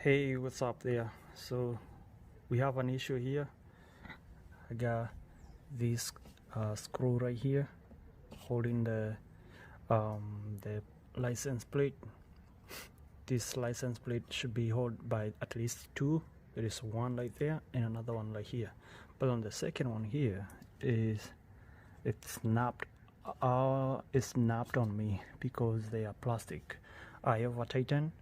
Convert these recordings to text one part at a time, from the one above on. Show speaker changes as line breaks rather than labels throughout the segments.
Hey, what's up there? So we have an issue here. I got this screw right here holding the license plate. This license plate should be held by at least two. There is one right there and another one right here. But on the second one here it's snapped. It's snapped on me because they are plastic. I over tightened,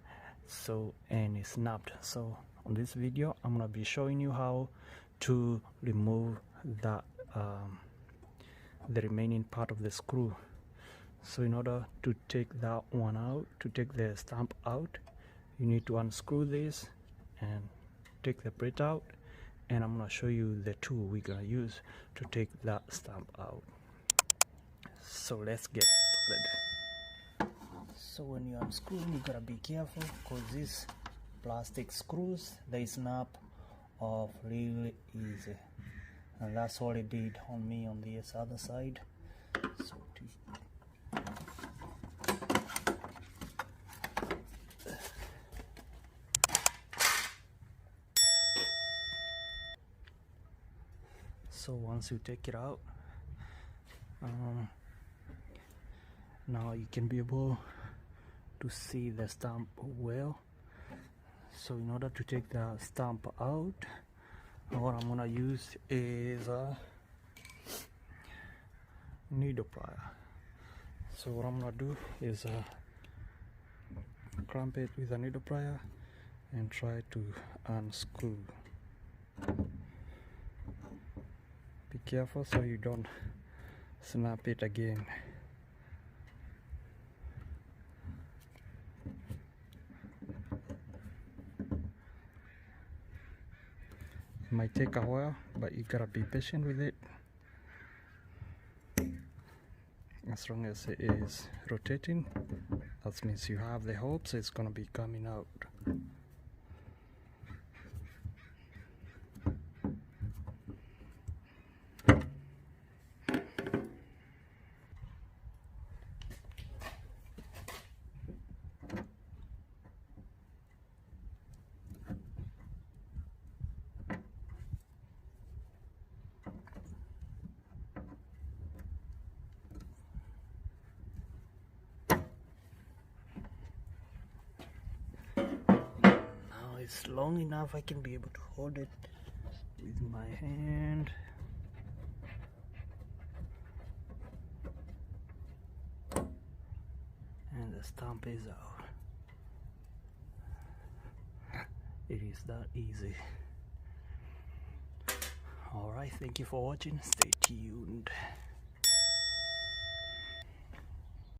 and it's snapped. So on this video I'm gonna be showing you how to remove that the remaining part of the screw. So in order to take that one out, to take the stamp out, you need to unscrew this and take the plate out, and I'm gonna show you the tool we're gonna use to take that stamp out. So let's get started. So when you unscrew, you gotta be careful because these plastic screws, they snap off really easy, and that's what it did on me on this other side. So once you take it out, now you can be able to see the stamp well. So in order to take the stamp out, what I'm gonna use is a needle plier. So what I'm gonna do is clamp it with a needle plier and try to unscrew. Be careful so you don't snap it again. It might take a while, but you gotta be patient with it. As long as it is rotating, that means you have the hopes it's gonna be coming out. It's long enough I can be able to hold it with my hand. And the stamp is out. It is that easy. Alright, thank you for watching. Stay tuned.